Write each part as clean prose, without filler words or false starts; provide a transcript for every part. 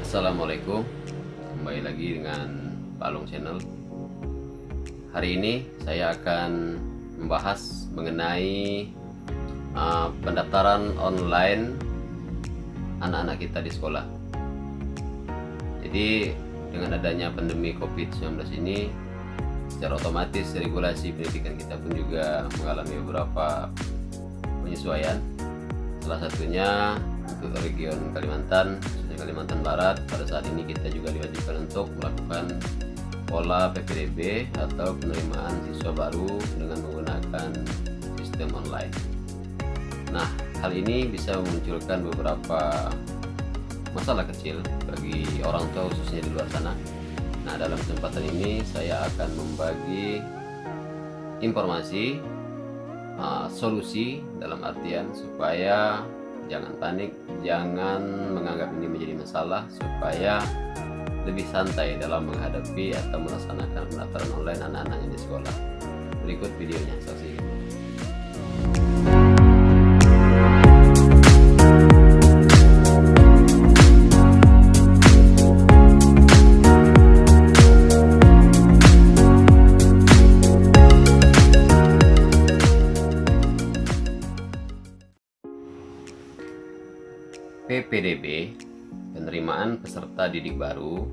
Assalamualaikum, kembali lagi dengan Pak Long Channel. Hari ini saya akan membahas mengenai pendaftaran online anak-anak kita di sekolah. Jadi dengan adanya pandemi COVID-19 ini, secara otomatis regulasi pendidikan kita pun juga mengalami beberapa penyesuaian. Salah satunya untuk region Kalimantan Barat, pada saat ini kita juga diwajibkan untuk melakukan pola PPDB atau penerimaan siswa baru dengan menggunakan sistem online. Nah, hal ini bisa memunculkan beberapa masalah kecil bagi orang tua khususnya di luar sana. Nah, dalam kesempatan ini saya akan membagi informasi solusi dalam artian supaya jangan panik, jangan menganggap ini menjadi masalah, supaya lebih santai dalam menghadapi atau melaksanakan pendaftaran online anak-anaknya di sekolah. Berikut videonya, saksikan. PPDB, penerimaan peserta didik baru,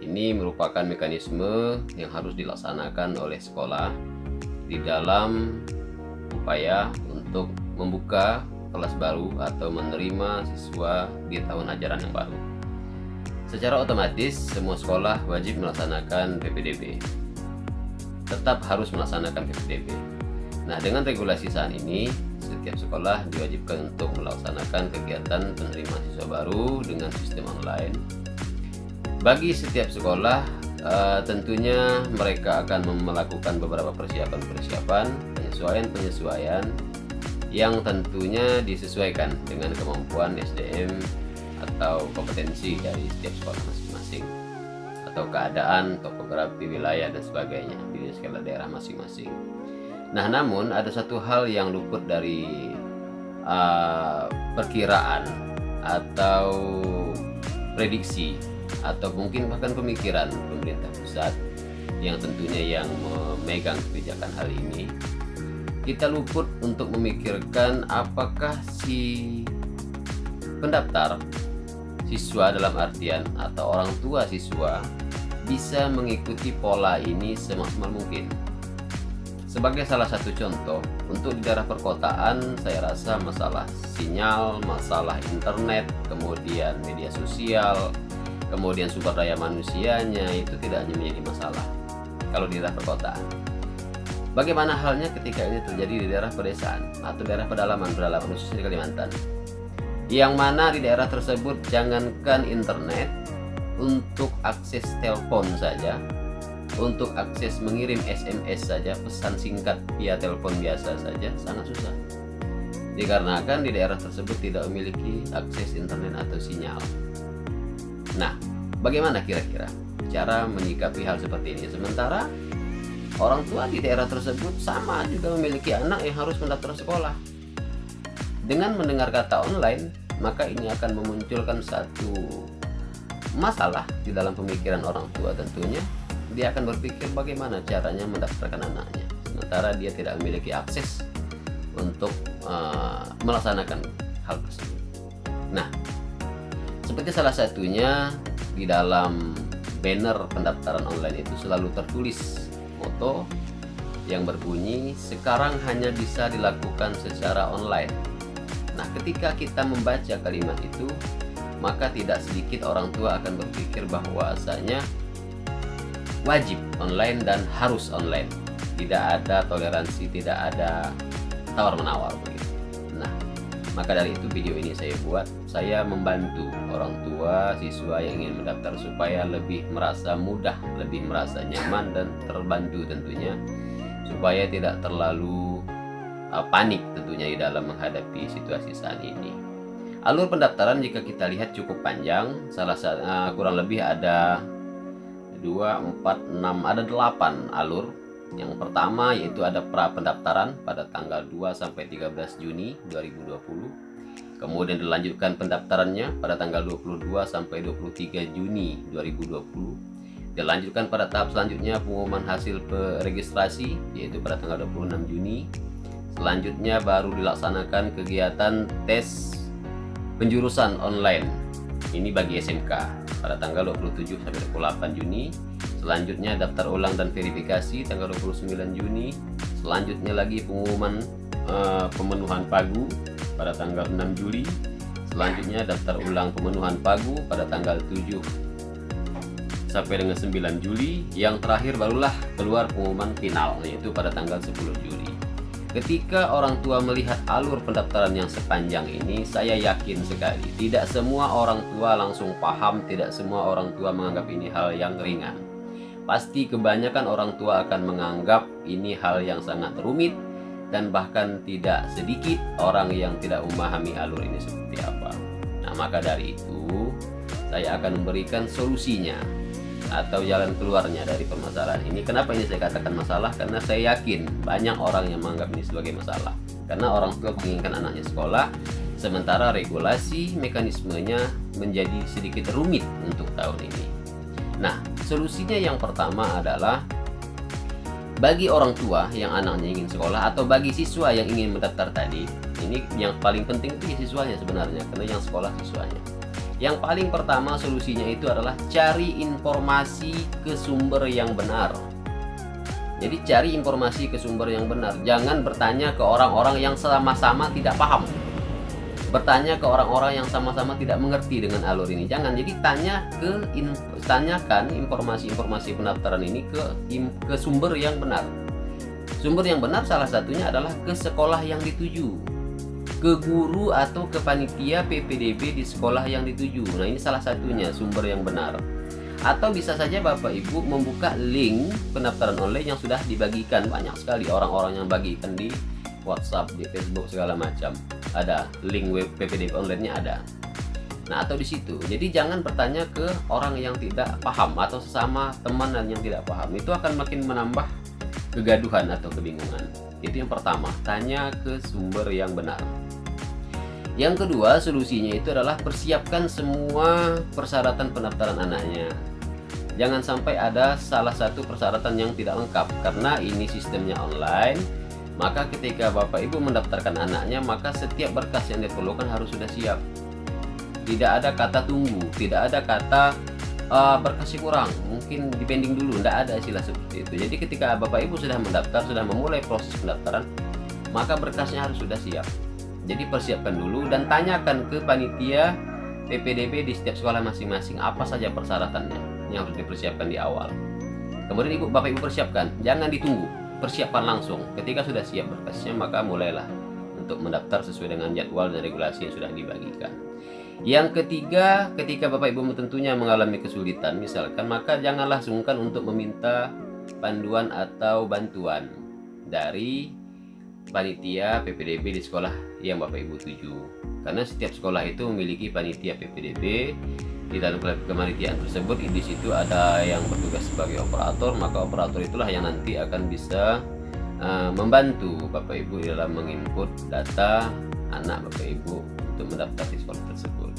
ini merupakan mekanisme yang harus dilaksanakan oleh sekolah di dalam upaya untuk membuka kelas baru atau menerima siswa di tahun ajaran yang baru. Secara otomatis semua sekolah wajib melaksanakan PPDB. Tetap harus melaksanakan PPDB. Nah, dengan regulasi saat ini, setiap sekolah diwajibkan untuk melaksanakan kegiatan penerimaan siswa baru dengan sistem online. Bagi setiap sekolah, tentunya mereka akan melakukan beberapa persiapan, penyesuaian yang tentunya disesuaikan dengan kemampuan SDM atau kompetensi dari setiap sekolah masing-masing, atau keadaan topografi wilayah dan sebagainya di skala daerah masing-masing. Nah, namun ada satu hal yang luput dari perkiraan atau prediksi atau mungkin bahkan pemikiran pemerintah pusat yang tentunya yang memegang kebijakan hal ini. Kita luput untuk memikirkan apakah si pendaftar siswa dalam artian atau orang tua siswa bisa mengikuti pola ini semaksimal mungkin. Sebagai salah satu contoh, untuk di daerah perkotaan saya rasa masalah sinyal, masalah internet, kemudian media sosial, kemudian sumber daya manusianya itu tidak hanya menjadi masalah kalau di daerah perkotaan. Bagaimana halnya ketika ini terjadi di daerah pedesaan atau daerah pedalaman khususnya di Kalimantan, yang mana di daerah tersebut jangankan internet, untuk akses telepon saja, untuk akses mengirim SMS saja, pesan singkat via telepon biasa saja sangat susah, dikarenakan di daerah tersebut tidak memiliki akses internet atau sinyal. Nah, bagaimana kira-kira cara menyikapi hal seperti ini? Sementara orang tua di daerah tersebut sama juga memiliki anak yang harus mendaftar sekolah. Dengan mendengar kata online, maka ini akan memunculkan satu masalah di dalam pemikiran orang tua. Tentunya dia akan berpikir bagaimana caranya mendaftarkan anaknya, sementara dia tidak memiliki akses untuk melaksanakan hal tersebut. Nah, seperti salah satunya di dalam banner pendaftaran online itu selalu tertulis moto yang berbunyi, sekarang hanya bisa dilakukan secara online. Nah, ketika kita membaca kalimat itu, maka tidak sedikit orang tua akan berpikir bahwasanya wajib online dan harus online, tidak ada toleransi, tidak ada tawar-menawar begitu. Nah, maka dari itu video ini saya buat, saya membantu orang tua siswa yang ingin mendaftar supaya lebih merasa mudah, lebih merasa nyaman dan terbantu tentunya, supaya tidak terlalu panik tentunya di dalam menghadapi situasi saat ini. Alur pendaftaran jika kita lihat cukup panjang, kurang lebih ada 2, 4, 6, ada 8 alur. Yang pertama yaitu ada pra pendaftaran pada tanggal 2 sampai 13 Juni 2020. Kemudian dilanjutkan pendaftarannya pada tanggal 22 sampai 23 Juni 2020. Dilanjutkan pada tahap selanjutnya pengumuman hasil registrasi, yaitu pada tanggal 26 Juni. Selanjutnya baru dilaksanakan kegiatan tes penjurusan online. Ini bagi SMK pada tanggal 27 sampai 28 Juni. Selanjutnya daftar ulang dan verifikasi tanggal 29 Juni. Selanjutnya lagi pengumuman pemenuhan pagu pada tanggal 6 Juli. Selanjutnya daftar ulang pemenuhan pagu pada tanggal 7 sampai dengan 9 Juli. Yang terakhir barulah keluar pengumuman final, yaitu pada tanggal 10 Juli. Ketika orang tua melihat alur pendaftaran yang sepanjang ini, saya yakin sekali tidak semua orang tua langsung paham, tidak semua orang tua menganggap ini hal yang ringan. Pasti kebanyakan orang tua akan menganggap ini hal yang sangat rumit, dan bahkan tidak sedikit orang yang tidak memahami alur ini seperti apa. Nah, maka dari itu saya akan memberikan solusinya atau jalan keluarnya dari permasalahan ini. Kenapa ini saya katakan masalah? Karena saya yakin banyak orang yang menganggap ini sebagai masalah. Karena orang tua menginginkan anaknya sekolah, sementara regulasi mekanismenya menjadi sedikit rumit untuk tahun ini. Nah, solusinya yang pertama adalah bagi orang tua yang anaknya ingin sekolah atau bagi siswa yang ingin mendaftar tadi, ini yang paling penting itu siswanya sebenarnya, karena yang sekolah siswanya. Yang paling pertama solusinya itu adalah cari informasi ke sumber yang benar. Jadi cari informasi ke sumber yang benar. Jangan bertanya ke orang-orang yang sama-sama tidak paham. Bertanya ke orang-orang yang sama-sama tidak mengerti dengan alur ini. Jangan. Jadi tanyakan informasi-informasi pendaftaran ini ke sumber yang benar. Sumber yang benar salah satunya adalah ke sekolah yang dituju, ke guru atau ke panitia PPDB di sekolah yang dituju. Nah, ini salah satunya sumber yang benar. Atau bisa saja Bapak Ibu membuka link pendaftaran online yang sudah dibagikan. Banyak sekali orang-orang yang bagikan di WhatsApp, di Facebook, segala macam. Ada link web PPDB online-nya ada. Nah, atau di situ. Jadi jangan bertanya ke orang yang tidak paham atau sesama teman yang tidak paham. Itu akan makin menambah kegaduhan atau kebingungan. Itu yang pertama, tanya ke sumber yang benar. Yang kedua, solusinya itu adalah persiapkan semua persyaratan pendaftaran anaknya. Jangan sampai ada salah satu persyaratan yang tidak lengkap, karena ini sistemnya online. Maka ketika Bapak Ibu mendaftarkan anaknya, maka setiap berkas yang diperlukan harus sudah siap. Tidak ada kata tunggu, tidak ada kata berkasnya kurang, mungkin dipending dulu, tidak ada istilah seperti itu. Jadi ketika Bapak Ibu sudah mendaftar, sudah memulai proses pendaftaran, maka berkasnya harus sudah siap. Jadi persiapkan dulu dan tanyakan ke panitia PPDB di setiap sekolah masing-masing apa saja persyaratannya yang harus dipersiapkan di awal. Kemudian Bapak Ibu persiapkan, jangan ditunggu, persiapkan langsung. Ketika sudah siap berkasnya, maka mulailah untuk mendaftar sesuai dengan jadwal dan regulasi yang sudah dibagikan. Yang ketiga, ketika Bapak Ibu tentunya mengalami kesulitan misalkan, maka janganlah sungkan untuk meminta panduan atau bantuan dari panitia PPDB di sekolah yang Bapak Ibu tuju. Karena setiap sekolah itu memiliki panitia PPDB. Di dalam kepanitiaan tersebut, di situ ada yang bertugas sebagai operator, maka operator itulah yang nanti akan bisa membantu Bapak Ibu dalam menginput data anak Bapak Ibu untuk mendaftar di sekolah tersebut.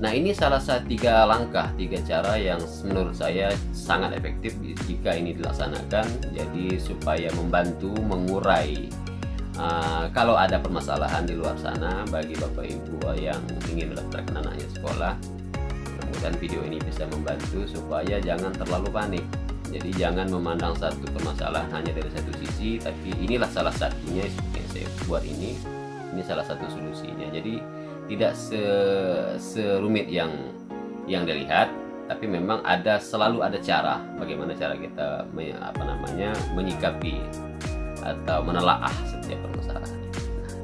Nah, ini salah satu 3 langkah, 3 cara yang menurut saya sangat efektif jika ini dilaksanakan. Jadi supaya membantu mengurai kalau ada permasalahan di luar sana bagi Bapak Ibu yang ingin mendaftarkan anaknya sekolah. Mudah-mudahan video ini bisa membantu supaya jangan terlalu panik. Jadi jangan memandang satu permasalahan hanya dari satu sisi, tapi inilah salah satunya yang saya buat ini. Ini salah satu solusinya. Jadi tidak serumit yang dilihat, tapi memang selalu ada cara bagaimana cara kita menyikapi atau menelaah setiap permasalahan.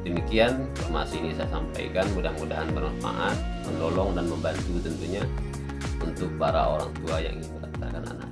Demikian informasi ini saya sampaikan, mudah-mudahan bermanfaat, menolong dan membantu tentunya untuk para orang tua yang ingin mendaftarkan anak.